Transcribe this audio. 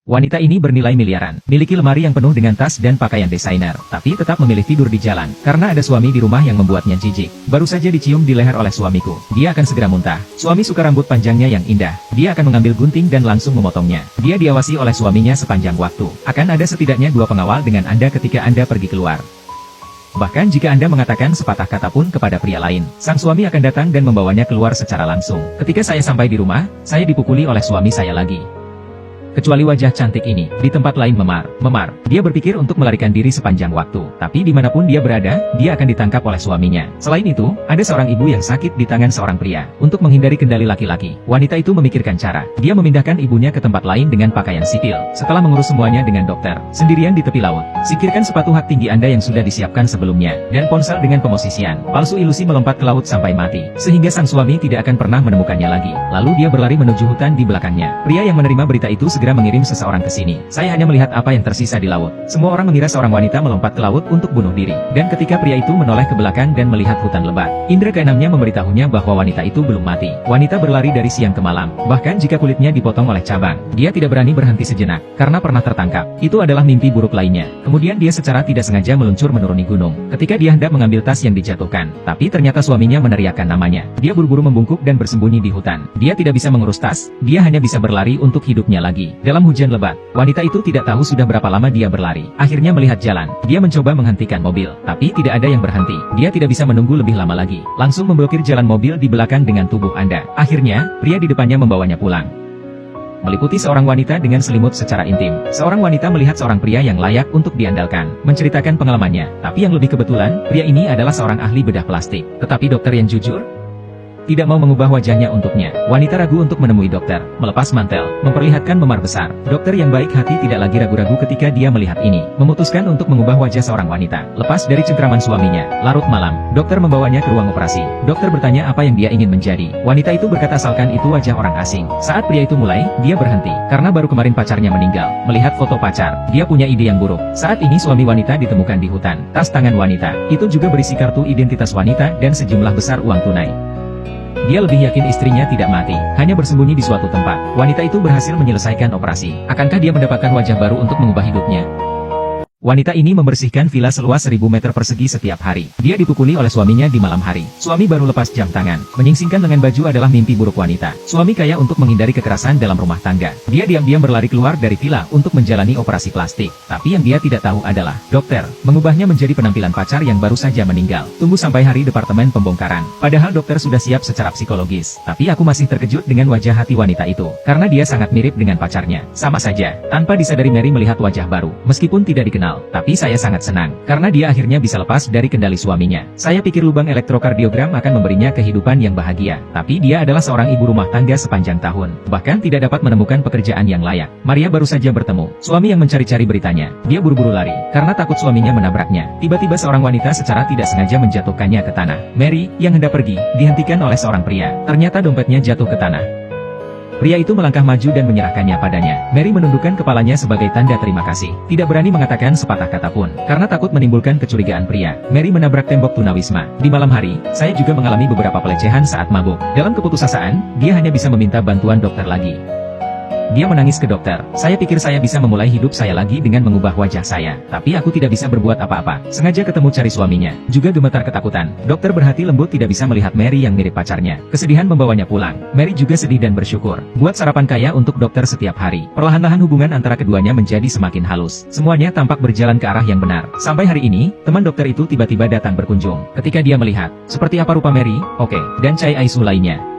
Wanita ini bernilai miliaran, miliki lemari yang penuh dengan tas dan pakaian desainer, tapi tetap memilih tidur di jalan, karena ada suami di rumah yang membuatnya jijik. Baru saja dicium di leher oleh suamiku, dia akan segera muntah. Suami suka rambut panjangnya yang indah, dia akan mengambil gunting dan langsung memotongnya. Dia diawasi oleh suaminya sepanjang waktu. Akan ada setidaknya 2 pengawal dengan Anda ketika Anda pergi keluar. Bahkan jika Anda mengatakan sepatah kata pun kepada pria lain, sang suami akan datang dan membawanya keluar secara langsung. Ketika saya sampai di rumah, saya dipukuli oleh suami saya lagi. Kecuali wajah cantik ini, di tempat lain memar. Dia berpikir untuk melarikan diri sepanjang waktu, tapi dimanapun dia berada, dia akan ditangkap oleh suaminya. Selain itu, ada seorang ibu yang sakit di tangan seorang pria. Untuk menghindari kendali laki-laki, wanita itu memikirkan cara. Dia memindahkan ibunya ke tempat lain dengan pakaian sipil. Setelah mengurus semuanya dengan dokter, sendirian di tepi laut. Singkirkan sepatu hak tinggi Anda yang sudah disiapkan sebelumnya, dan ponsel dengan pemosisian palsu ilusi melompat ke laut sampai mati, sehingga sang suami tidak akan pernah menemukannya lagi. Lalu dia berlari menuju hutan di belakangnya. Pria yang menerima berita itu segera mengirim seseorang ke sini. Saya hanya melihat apa yang tersisa di laut. Semua orang mengira seorang wanita melompat ke laut untuk bunuh diri. Dan ketika pria itu menoleh ke belakang dan melihat hutan lebat, indera keenamnya memberitahunya bahwa wanita itu belum mati. Wanita berlari dari siang ke malam. Bahkan jika kulitnya dipotong oleh cabang, dia tidak berani berhenti sejenak, karena pernah tertangkap. Itu adalah mimpi buruk lainnya. Kemudian dia secara tidak sengaja meluncur menuruni gunung. Ketika dia hendak mengambil tas yang dijatuhkan, tapi ternyata suaminya meneriakkan namanya. Dia buru-buru membungkuk dan bersembunyi di hutan. Dia tidak bisa mengurus tas, dia hanya bisa berlari untuk hidupnya lagi. Dalam hujan lebat, wanita itu tidak tahu sudah berapa lama dia berlari. Akhirnya melihat jalan, dia mencoba menghentikan mobil, tapi tidak ada yang berhenti. Dia tidak bisa menunggu lebih lama lagi, langsung memblokir jalan mobil di belakang dengan tubuh Anda. Akhirnya, pria di depannya membawanya pulang. Meliputi seorang wanita dengan selimut secara intim. Seorang wanita melihat seorang pria yang layak untuk diandalkan, menceritakan pengalamannya. Tapi yang lebih kebetulan, pria ini adalah seorang ahli bedah plastik. Tetapi dokter yang jujur tidak mau mengubah wajahnya untuknya. Wanita ragu untuk menemui dokter, melepas mantel, memperlihatkan memar besar. Dokter yang baik hati tidak lagi ragu-ragu ketika dia melihat ini. Memutuskan untuk mengubah wajah seorang wanita. Lepas dari cengkraman suaminya, larut malam, dokter membawanya ke ruang operasi. Dokter bertanya apa yang dia ingin menjadi. Wanita itu berkata asalkan itu wajah orang asing. Saat pria itu mulai, dia berhenti. Karena baru kemarin pacarnya meninggal. Melihat foto pacar, dia punya ide yang buruk. Saat ini suami wanita ditemukan di hutan. Tas tangan wanita, itu juga berisi kartu identitas wanita dan sejumlah besar uang tunai. Dia lebih yakin istrinya tidak mati, hanya bersembunyi di suatu tempat. Wanita itu berhasil menyelesaikan operasi. Akankah dia mendapatkan wajah baru untuk mengubah hidupnya? Wanita ini membersihkan villa seluas 1000 meter persegi setiap hari. Dia dipukuli oleh suaminya di malam hari. Suami baru lepas jam tangan. Menyingsingkan lengan baju adalah mimpi buruk wanita. Suami kaya untuk menghindari kekerasan dalam rumah tangga. Dia diam-diam berlari keluar dari villa untuk menjalani operasi plastik. Tapi yang dia tidak tahu adalah, dokter mengubahnya menjadi penampilan pacar yang baru saja meninggal. Tunggu sampai hari departemen pembongkaran. Padahal dokter sudah siap secara psikologis. Tapi aku masih terkejut dengan wajah hati wanita itu. Karena dia sangat mirip dengan pacarnya. Sama saja, tanpa disadari Mary melihat wajah baru. Meskipun tidak dikenal, tapi saya sangat senang, karena dia akhirnya bisa lepas dari kendali suaminya. Saya pikir lubang elektrokardiogram akan memberinya kehidupan yang bahagia, tapi dia adalah seorang ibu rumah tangga sepanjang tahun, bahkan tidak dapat menemukan pekerjaan yang layak. Maria baru saja bertemu suami yang mencari-cari beritanya. Dia buru-buru lari, karena takut suaminya menabraknya. Tiba-tiba seorang wanita secara tidak sengaja menjatuhkannya ke tanah. Mary, yang hendak pergi, dihentikan oleh seorang pria. Ternyata dompetnya jatuh ke tanah. Pria itu melangkah maju dan menyerahkannya padanya. Mary menundukkan kepalanya sebagai tanda terima kasih. Tidak berani mengatakan sepatah kata pun, karena takut menimbulkan kecurigaan pria. Mary menabrak tembok tunawisma. Di malam hari, saya juga mengalami beberapa pelecehan saat mabuk. Dalam keputusasaan, dia hanya bisa meminta bantuan dokter lagi. Dia menangis ke dokter. Saya pikir saya bisa memulai hidup saya lagi dengan mengubah wajah saya. Tapi aku tidak bisa berbuat apa-apa. Sengaja ketemu cari suaminya. Juga gemetar ketakutan. Dokter berhati lembut tidak bisa melihat Mary yang mirip pacarnya. Kesedihan membawanya pulang. Mary juga sedih dan bersyukur. Buat sarapan kaya untuk dokter setiap hari. Perlahan-lahan hubungan antara keduanya menjadi semakin halus. Semuanya tampak berjalan ke arah yang benar. Sampai hari ini, teman dokter itu tiba-tiba datang berkunjung. Ketika dia melihat, seperti apa rupa Mary, oke, dan Chai Aisu lainnya.